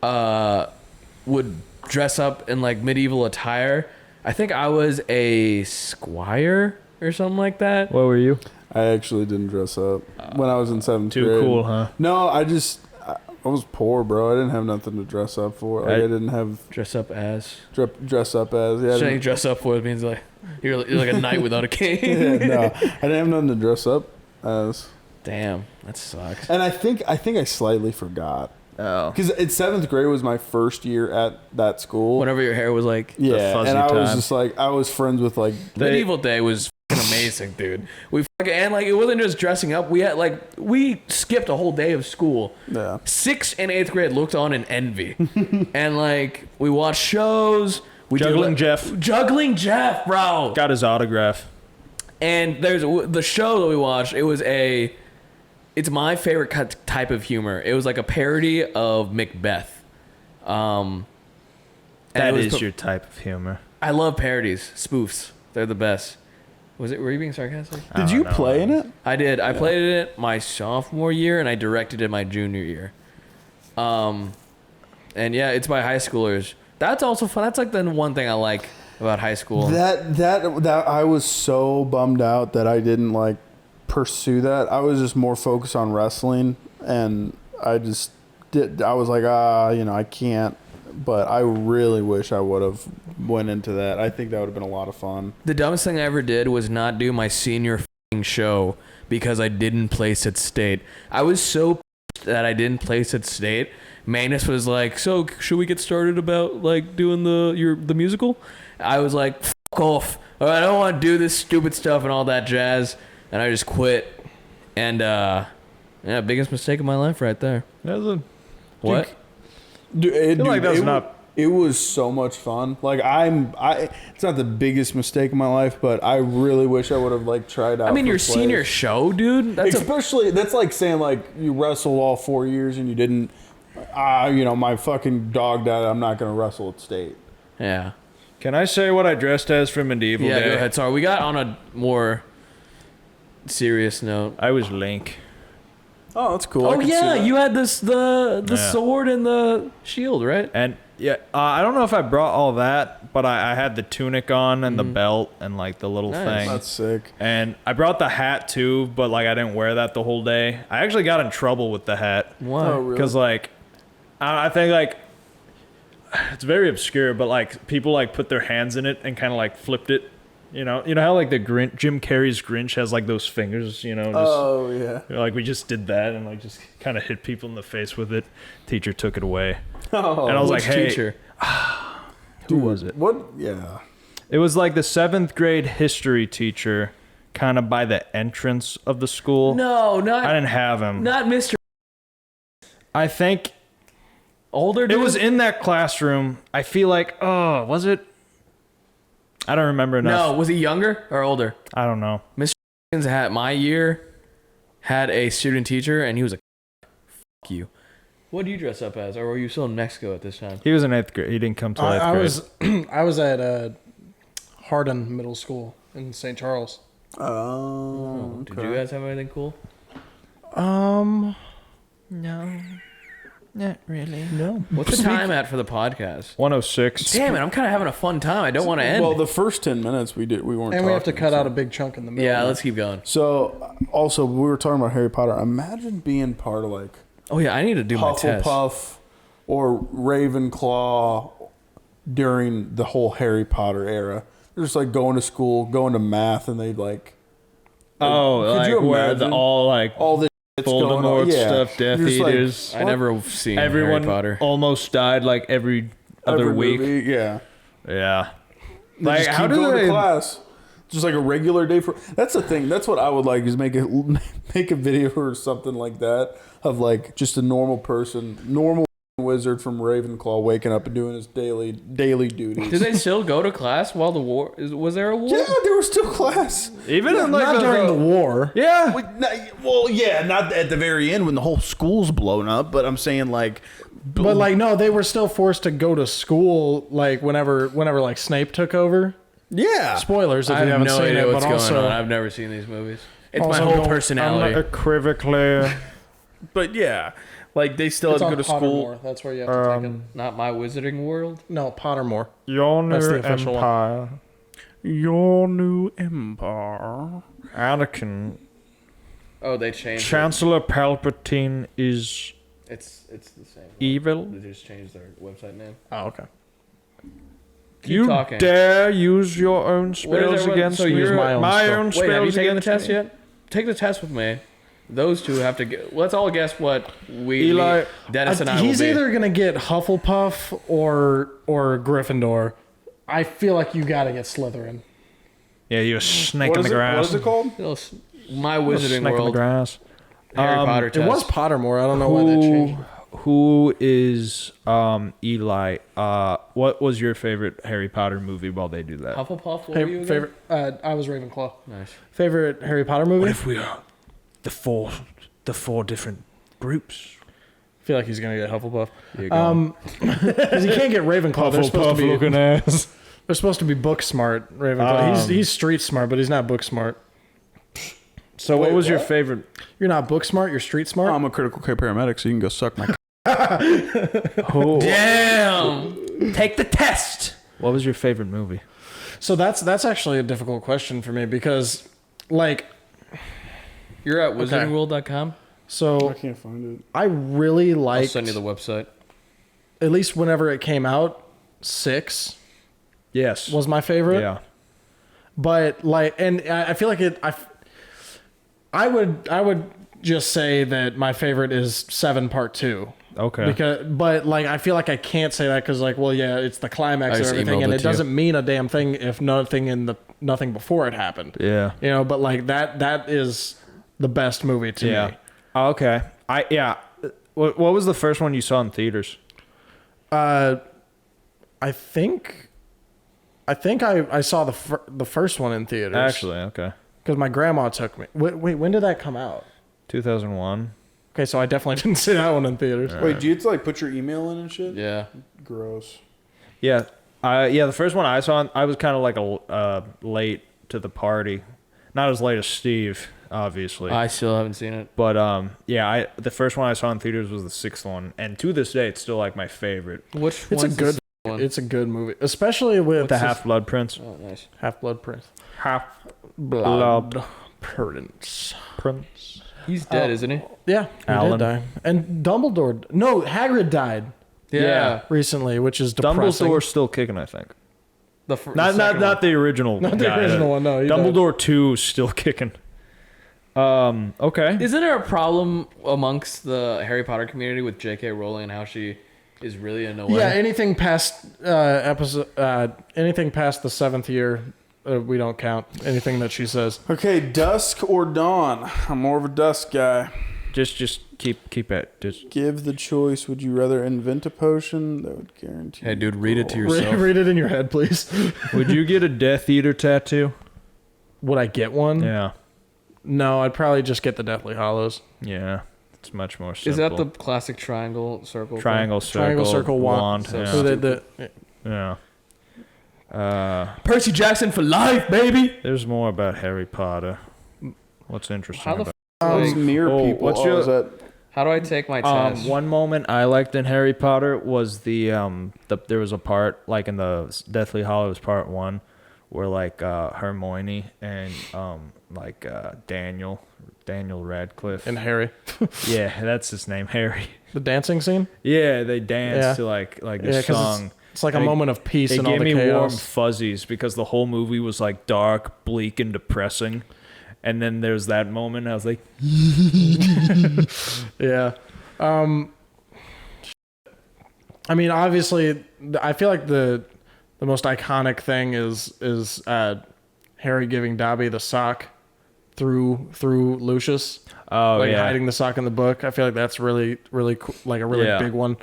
B: would dress up in like medieval attire. I think I was a squire or something like that.
H: What were you?
C: I actually didn't dress up when I was in 7th
H: Too
C: grade.
H: cool, huh?
C: No, I was poor, bro. I didn't have nothing to dress up for. Like, I didn't have
B: Dress up as.
C: dress up as. Yeah, I
B: Saying
C: didn't-
B: dress up for it means like you're like a knight without a
C: yeah,
B: cane.
C: no, I didn't have nothing to dress up as.
B: Damn, that sucks.
C: And I think I slightly forgot
H: Oh.
C: because in 7th grade was my first year at that school.
B: Whenever your hair was like
C: Yeah,
H: fuzzy
C: and I was
H: time.
C: just like, I was friends with like.
B: medieval day was fucking amazing, dude. And like it wasn't just dressing up. We skipped a whole day of school.
C: Yeah.
B: 6th and 8th grade looked on in envy, and like we watched shows. We did,
H: Juggling
B: like,
H: Jeff.
B: Juggling Jeff, bro.
H: Got his autograph.
B: And there's the show that we watched. It's my favorite type of humor. It was like a parody of Macbeth. And
H: That
B: it was
H: is your type of humor.
B: I love parodies, spoofs. They're the best. Were you being sarcastic?
C: Did you play in it?
B: I did. I played it my sophomore year, and I directed it my junior year. And yeah, it's by high schoolers. That's also fun. That's like the one thing I like about high school.
C: That I was so bummed out that I didn't like pursue that. I was just more focused on wrestling, and I just did. I was like, I can't. But I really wish I would have went into that. I think that would have been a lot of fun.
B: The dumbest thing I ever did was not do my senior show because I didn't place at state. I was so pissed that I didn't place at state. Manus was like, "So should we get started about like doing the musical?" I was like, "Fuck off! I don't want to do this stupid stuff and all that jazz," and I just quit. And yeah, biggest mistake of my life right there. What?
C: Dude,
H: it
C: was so much fun. Like it's not the biggest mistake of my life, but I really wish I would have like tried out.
B: I mean,
C: for
B: your
C: plays.
B: senior show, dude.
C: That's like saying like you wrestled all 4 years and you didn't. My fucking dog died. I'm not gonna wrestle at state.
B: Yeah.
H: Can I say what I dressed as for medieval
B: Yeah,
H: day?
B: go ahead. Sorry, we got on a more serious note.
H: I was Link.
C: Oh, that's cool.
B: Oh yeah, you had the
H: Yeah.
B: sword and the shield, right?
H: And yeah, I don't know if I brought all that, but I had the tunic on and the belt and like the little
B: Nice.
H: thing.
C: That's sick.
H: And I brought the hat too, but like I didn't wear that the whole day. I actually got in trouble with the hat
B: Why?
C: Oh, really?
H: because like I think like it's very obscure, but like people like put their hands in it and kind of like flipped it. You know how like the Jim Carrey's Grinch has like those fingers. Just,
C: Oh yeah.
H: like we just did that and like just kind of hit people in the face with it. Teacher took it away,
C: Oh,
H: and I was like,
B: Which
H: "Hey,
B: teacher?
H: who was it?"
C: what? Yeah.
H: It was like the 7th grade history teacher, kind of by the entrance of the school.
B: No,
H: I
B: not
H: didn't have him.
B: not Mr.
H: I think
B: Older.
H: it
B: Dude?
H: was in that classroom. I feel like, was it? I don't remember enough.
B: No, was he younger or older?
H: I don't know.
B: Had my year had a student teacher, and he was like, "Fuck you." What do you dress up as, or were you still in Mexico at this time?
H: He was in 8th grade. He didn't come till 8th grade.
A: I was at Hardin Middle School in St. Charles.
C: Oh.
B: Did you guys have anything cool?
H: No, not really.
A: No.
B: What's the time at for the podcast?
H: 106.
B: Damn it, I'm kind of having a fun time. I don't want to end.
C: Well, the first 10 minutes we weren't.
A: And we have to
C: talking,
A: cut
C: so.
A: out a big chunk in the middle.
B: yeah, let's keep going.
C: So, also, we were talking about Harry Potter. Imagine being part of like
B: Oh yeah, I need to do my test.
C: Hufflepuff or Ravenclaw during the whole Harry Potter era. They're just like going to school, going to math, and they'd like.
H: Oh,
C: Could
H: like
C: you
H: where
C: imagine
H: all like
C: all this shit's going
H: Voldemort
C: on? Yeah.
H: stuff, Death
C: You're just like,
H: Eaters.
B: I never seen
H: Everyone
B: Harry Potter.
H: almost died like every other
C: every
H: week.
C: movie, yeah.
H: Yeah.
C: They
H: Like,
C: just
H: how
C: keep
H: do
C: going
H: they-
C: to class? Just like a regular day for. That's the thing. That's what I would like is make a video or something like that of like just a normal person, normal wizard from Ravenclaw waking up and doing his daily duties.
B: Did they still go to class while the war? Was there a war?
C: Yeah, there was still class.
H: Even in like
A: Not during the war.
H: Yeah.
C: Well, yeah, not at the very end when the whole school's blown up, but I'm saying like.
A: But like no, they were still forced to go to school like whenever like Snape took over.
C: Yeah.
A: Spoilers if
B: I
A: you
B: have
A: haven't
B: no
A: seen
B: idea
A: it,
B: what's
A: but
B: going
A: also
B: on. I've never seen these movies. It's my
A: also
B: whole
A: don't-
B: personality.
H: Equivocally.
C: But yeah, like they still
A: it's
C: had to
A: on
C: go to school.
A: Pottermore. That's where you have to take it.
B: Not my Wizarding World.
A: No, Pottermore.
H: Your new
A: That's the official one.
H: empire.
C: Your new empire.
H: Anakin.
B: Oh, they changed.
H: Chancellor Palpatine is
B: It's the same.
H: evil.
B: They just changed their website name.
A: Oh, okay.
H: You
B: talking.
H: dare use your own
B: What is
H: spells
B: everyone-
H: against
B: so
H: me?
B: you're-
A: my own
H: my
A: spell.
H: own
B: Wait,
H: spells
B: have you taken the
H: against
B: test
H: me?
B: yet? Take the test with me. Those two have to get. Let's all guess what
H: Eli-
B: Dennis and I
A: He's
B: will be.
A: either gonna get Hufflepuff or Gryffindor. I feel like you gotta get Slytherin.
H: Yeah, you're a snake
C: What
H: in
C: is
H: the
C: it?
H: grass.
C: What is it called?
B: My
H: You're a
B: Wizarding
H: snake in the
B: World
H: grass.
B: Harry Potter
A: It
B: test.
A: was Pottermore. I don't know why they changed it.
H: Who is Eli? What was your favorite Harry Potter movie while they do that?
B: Hufflepuff. What were you again?
A: Favorite? I was Ravenclaw.
B: Nice.
A: Favorite Harry Potter movie?
H: we are the four different groups?
A: I feel like he's gonna get Hufflepuff.
B: You go.
A: Because he can't get Ravenclaw.
H: ass.
A: They're supposed to be book smart. Ravenclaw.
H: Um,
A: He's street smart, but he's not book smart.
H: So what was your favorite?
A: You're not book smart. You're street smart.
C: I'm a critical care paramedic, so you can go suck my.
H: Who,
B: Damn. Take the test.
H: what was your favorite movie?
A: So that's actually a difficult question for me because, like,
B: You're at wizardingworld.com.
A: so
C: can't find it.
A: I really
B: I'll
A: liked,
B: send you the website.
A: at least whenever it came out, 6
H: Yes.
A: was my favorite.
H: Yeah.
A: But like, and I feel like I would just say that my favorite is 7 Part 2.
H: Okay.
A: But like, I feel like I can't say that because like, well, yeah, it's the climax
B: I
A: of
B: just
A: everything,
B: emailed
A: and
B: it
A: it
B: to you.
A: doesn't mean a damn thing if nothing before it happened.
H: yeah.
A: You know, but like that is the best movie to
H: Yeah.
A: me.
H: Oh, okay. What was the first one you saw in theaters?
A: I think I saw the first one in theaters.
H: Actually, okay.
A: because my grandma took me. Wait, when did that come out?
H: 2001.
A: Okay, so I definitely didn't see that one in theaters.
C: Wait, do you have to like put your email in and shit?
B: Yeah.
C: Gross.
H: Yeah. The first one I saw, I was kind of like late to the party. Not as late as Steve, obviously.
B: I still haven't seen it.
H: But the first one I saw in theaters was the 6th one, and to this day, it's still like my favorite.
B: Which
A: It's a
B: one's
A: good.
B: the one?
A: It's a good movie, especially with
H: The Half Blood Prince.
B: Oh, nice.
A: Half-Blood Prince.
H: Half
A: Blood Prince.
H: Prince.
B: He's dead, isn't he?
A: Yeah, he
H: Alan.
A: did die. And Dumbledore. No, Hagrid died
H: Yeah.
A: recently, which is depressing.
H: Dumbledore's still kicking, I think.
B: The
H: Not the original.
A: Not the
H: guy.
A: original one, no, he died.
H: Dumbledore 2 is still kicking. Okay.
B: Isn't there a problem amongst the Harry Potter community with J.K. Rowling and how she is really annoying?
A: Yeah, anything past anything past the 7th year, we don't count. Anything that she says.
C: Okay, dusk or dawn? I'm more of a dusk guy.
H: Just keep it. Just
C: Give the choice. Would you rather invent a potion that would guarantee?
B: Hey, dude, read it to
C: gold?
B: yourself.
A: Read it in your head, please.
H: would you get a Death Eater tattoo?
A: Would I get one?
H: Yeah.
A: No, I'd probably just get the Deathly Hollows.
H: Yeah. It's much more simple.
B: Is that the classic triangle circle?
H: triangle, circle,
A: Triangle, circle, wand.
B: So
A: So
H: Yeah.
A: the
H: Yeah.
B: Percy Jackson for life, baby.
H: There's more about Harry Potter. What's interesting
B: How the
H: about
C: Those
B: Like,
C: near
H: oh,
C: people.
H: what's your-
C: is that?
B: how do I take my test?
H: one moment I liked in Harry Potter was there was a part like in the Deathly Hallows Part 1 where like Hermione and Daniel Radcliffe.
A: and Harry.
H: Yeah, that's his name, Harry.
A: The dancing scene?
H: Yeah, they dance
A: Yeah.
H: to like
A: Yeah,
H: this
A: 'cause
H: song.
A: It's like a
H: It-
A: moment of peace
H: It
A: and all
H: gave
A: the
H: me warm
A: chaos.
H: fuzzies because the whole movie was like dark, bleak, and depressing. And then there's that moment. I was like,
A: Yeah. I mean, obviously, I feel like the most iconic thing is Harry giving Dobby the sock through Lucius.
H: oh
A: Like
H: yeah,
A: hiding the sock in the book. I feel like that's really cool, like a really
H: Yeah.
A: big one.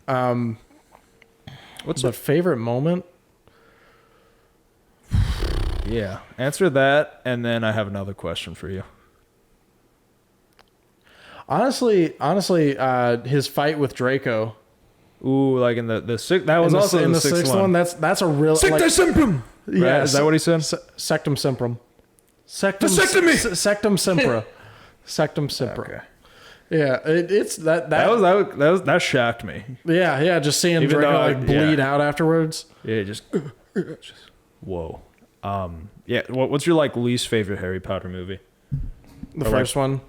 H: What's
A: the favorite moment?
H: Yeah, answer that, and then I have another question for you.
A: Honestly, his fight with Draco.
H: Ooh, like in the sixth. That was
A: in
H: also
A: in
H: the sixth one.
A: That's a real.
H: Sectum Semprum.
A: Yeah,
H: Is that what he said?
A: Sectum Semprum. Sectum.
H: Vasectomy!
A: Sectum Sempra. Sectum Sempra.
H: Okay.
A: Yeah, it's that.
H: That shocked me.
A: Yeah. Just seeing
H: Even
A: Draco
H: though
A: like bleed
H: yeah.
A: out afterwards.
H: Yeah, just whoa. Yeah. What's your like least favorite Harry Potter movie?
A: The
H: Or,
A: first one.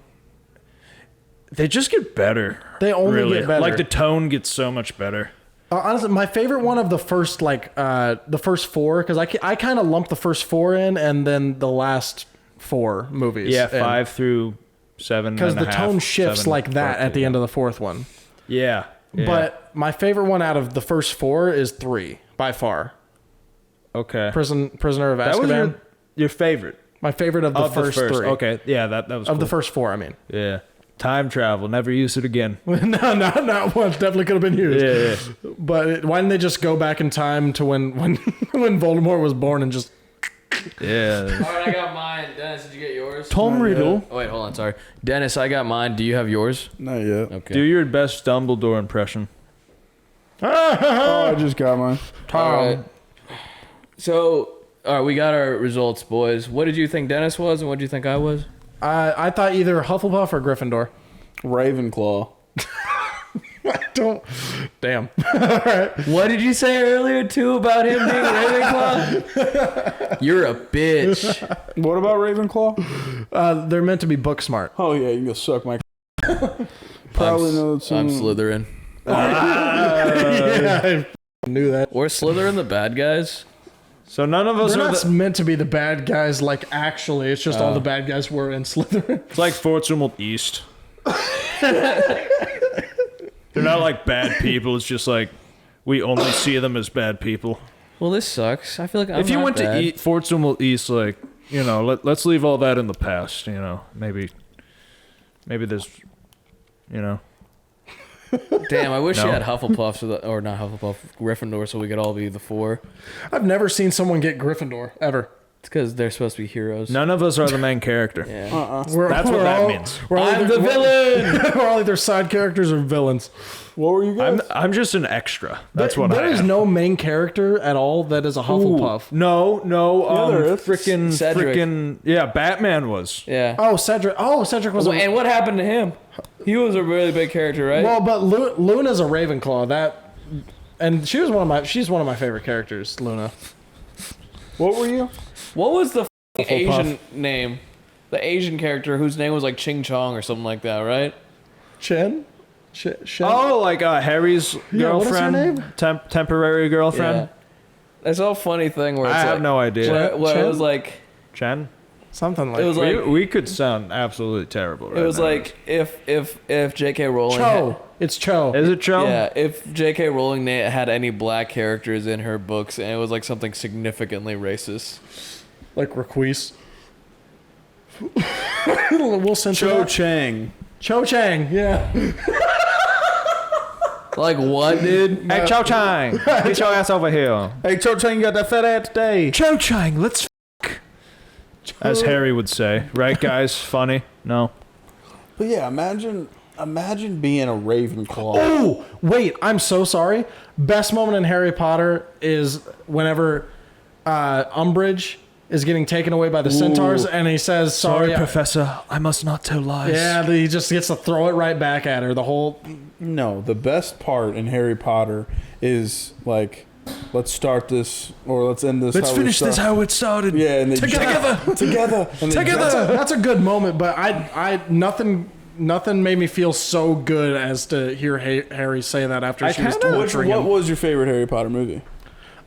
H: They just get better.
A: They only get better.
H: Like the tone gets so much better.
A: Honestly, my favorite one of the first the first four, because I kind of lumped the first four in and then the last four movies.
H: Yeah, 5 through 7.
A: Because the tone shifts like that at the end of the fourth one.
H: Yeah.
A: But my favorite one out of the first four is 3 by far.
H: Okay.
A: Prisoner of Azkaban.
H: That was your favorite
A: My favorite of the first 3.
H: Okay. Yeah, that was
A: Of the
H: cool.
A: first 4, I mean.
H: Yeah. Time travel. Never use it again.
A: No, not one. Definitely could have been used.
H: Yeah.
A: But why didn't they just go back in time to when Voldemort was born and just...
H: Yeah.
B: All right, I got mine. Dennis, did you get yours?
H: Tom Riddle.
B: Oh, wait, hold on. Sorry. Dennis, I got mine. Do you have yours?
C: Not yet.
B: Okay.
H: Do your best Dumbledore impression.
C: Oh, I just got mine.
B: All right. So, all right, we got our results, boys. What did you think Dennis was, and what did you think I was?
A: I thought either Hufflepuff or Gryffindor.
C: Ravenclaw.
A: I don't... Damn.
B: What did you say earlier, too, about him being Ravenclaw? You're a bitch.
C: What about Ravenclaw?
A: They're meant to be book smart.
C: Oh yeah, you can go suck my. Probably know it's
B: I'm Slytherin.
A: Yeah, I knew that.
B: Or Slytherin the bad guys?
H: So none of us
A: We're
H: are
A: not meant to be the bad guys, like, actually. It's just all the bad guys were in Slytherin.
H: It's like Fortsumel East. They're not like bad people. It's just like we only see them as bad people.
B: Well, this sucks. I feel like I'm
H: If you
B: not
H: went
B: bad.
H: to eat Fortsumel East, like, you know, let's leave all that in the past. You know, maybe there's, you know.
B: Damn, I wish
H: No.
B: you had Hufflepuff, or not Hufflepuff, Gryffindor, so we could all be the 4.
A: I've never seen someone get Gryffindor, ever.
B: It's because they're supposed to be heroes.
H: None of us are the main character.
B: Yeah.
H: That's what that means.
A: We're all
B: I'm
A: either-
B: the villain!
A: We're all either side characters or villains.
C: What were you guys?
H: I'm just an extra. That's what
A: There
H: I
A: is
H: am.
A: no main character at all that is a Hufflepuff.
H: No.
C: there is.
H: Freaking yeah. Batman was.
B: Yeah.
A: Oh, Cedric. Oh, Cedric was.
B: And what happened to him? He was a really big character, right?
A: Well, but Luna's a Ravenclaw. And she's one of my favorite characters. Luna.
C: What were you?
B: What was the Asian name? The Asian character whose name was like Ching Chong or something like that, right?
A: Chen. Shen?
H: Oh, like Harry's
A: Yeah, what is her
H: girlfriend,
A: name?
H: temporary girlfriend.
B: Yeah. There's a funny thing where it's
H: I
B: like,
H: have no idea.
B: Where it
A: Chen?
B: was like,
H: Chen.
A: Something like.
B: it was like,
H: We could sound absolutely terrible. Right
B: it was
H: now.
B: like if J.K. Rowling.
A: Cho. It's Cho.
H: Is it Cho?
B: Yeah, if J.K. Rowling had any black characters in her books, and it was like something significantly racist.
A: Like Requise. We'll censor
C: Cho
A: that.
C: Chang.
A: Cho Chang. Yeah.
B: Like what, dude?
H: Hey, Cho Chang, get your ass over here.
C: Hey, Cho Chang, you got that fat ass today.
H: Cho Chang, let's f***. As Harry would say, right, guys? Funny? No.
C: But yeah, imagine being a Ravenclaw.
A: Oh, wait. I'm so sorry. Best moment in Harry Potter is whenever Umbridge is getting taken away by the centaurs, and he says, "Sorry,
H: Professor. I must not tell lies.
A: Yeah, he just gets to throw it right back at her. The whole.
C: No, the best part in Harry Potter is like, let's start this or let's end this.
H: Let's
C: how we
H: finish this
C: start.
H: how it started.
C: Yeah, and they
H: Together.
C: together, and they
A: That's a good moment, but I nothing made me feel so good as to hear Harry say that after she was torturing
C: What
A: him.
C: was your favorite Harry Potter movie?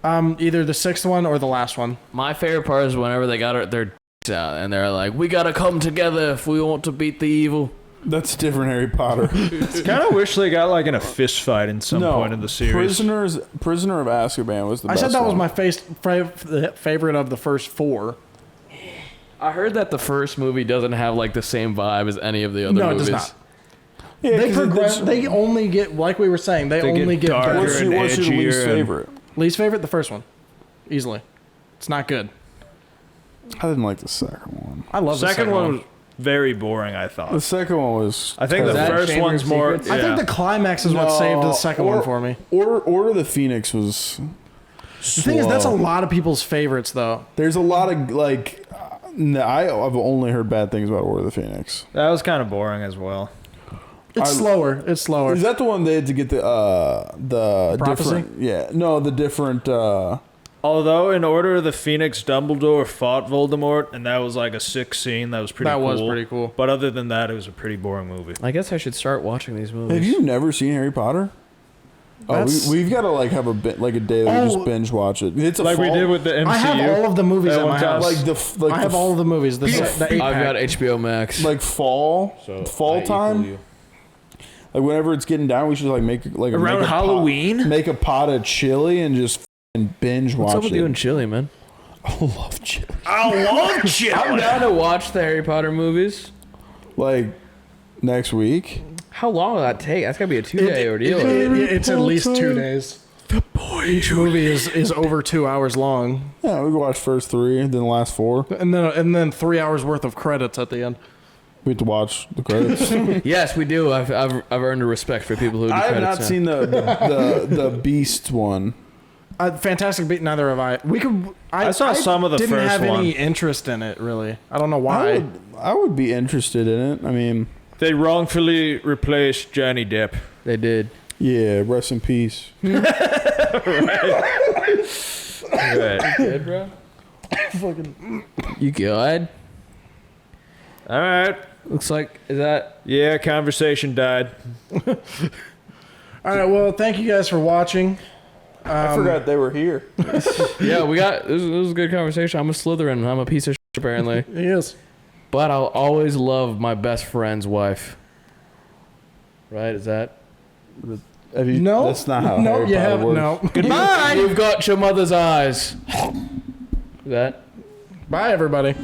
A: Either the 6th one or the last one.
B: My favorite part is whenever they got their dicks out and they're like, "We gotta come together if we want to beat the evil."
C: That's different Harry Potter.
H: Kind of wish they got like in a fist fight in some point in the series.
C: Prisoner of Azkaban was the
A: I
C: best
A: said that was
C: one.
A: my favorite of the first 4.
B: I heard that the first movie doesn't have like the same vibe as any of the other
A: No, it
B: movies.
A: does not.
C: Yeah,
A: They
C: 'cause
A: progress.
C: it's-
A: They only get, like we were saying, they
H: They get
A: only get
H: darker.
A: better.
C: What's your
H: edgier
C: least
H: and-
C: favorite?
A: Least favorite, the first one, easily. It's not good.
C: I didn't like the second one.
A: I love the
H: Second one was very boring, I
C: The
H: thought.
C: second one was.
H: I think the
B: Is that
H: first
B: Chamber
H: one's
B: of
H: more.
B: Secrets?
A: I think the climax is what saved the second one for me.
C: Order of the Phoenix was.
A: The thing is, that's a lot of people's favorites, though.
C: There's a lot of like. I've only heard bad things about Order of the Phoenix.
H: That was kind of boring as well.
A: It's slower. It's slower.
C: Is that the one they had to get the
A: Prophecy?
C: different? Yeah, no, the different.
H: Although in Order of the Phoenix, Dumbledore fought Voldemort, and that was like a sick scene. That was pretty.
A: That
H: cool.
A: was pretty cool.
H: But other than that, it was a pretty boring movie.
B: I guess I should start watching these movies.
C: Have you never seen Harry Potter? Oh,
A: That's-
C: we've got to like have a bit like a day that we
A: Oh.
C: just binge watch it. It's a
H: Like we
C: fall-
H: did with the MCU.
A: I have all of the movies
H: That
A: at
H: one
A: my
H: time.
A: house.
C: like the f- like
A: I
C: the
A: have
C: f-
A: all of the movies. The 8-pack.
B: I've got HBO Max.
C: like fall time. Like whenever it's getting down, we should like make like
H: Around
C: make a
H: Halloween?
C: make a pot of chili and just f***ing binge
B: What's
C: watch
B: up with
C: it.
B: you and chili, man?
C: I love chili.
H: I love chili.
B: I'm down to watch the Harry Potter movies.
C: Like next week.
B: How long will that take? That's gotta be a 2-day ordeal.
A: It's at least 2 days. Each movie is over 2 hours long,
C: Yeah, we can watch first 3, then the last 4.
A: and then 3 hours worth of credits at the end.
C: We have to watch the credits.
B: Yes, we do. I've earned a respect for people who do
C: I have
B: credits
C: not
B: now.
C: seen the Beast one.
A: Fantastic Beat. Neither have I. We could.
H: I saw some of the
A: didn't
H: first
A: have
H: one.
A: any interest in it really. I don't know why.
C: I would be interested in it. I mean,
H: They wrongfully replaced Johnny Depp.
B: They did.
C: yeah, rest in peace.
H: Right.
B: Good, bro. You good?
H: All right.
B: Looks like is that
H: Yeah, conversation died.
A: All right. Well, thank you guys for watching.
C: I forgot they were here.
B: yeah. We got this was a good conversation. I'm a Slytherin. I'm a piece of shit, apparently,
A: He is.
B: but I'll always love my best friend's wife. Right? Is that
C: Have you,
A: No,
C: that's not how
A: no,
C: Harry
A: you
C: Potter
A: have
C: works.
A: no.
B: goodbye? You've got your mother's eyes. Is that.
A: Bye, everybody.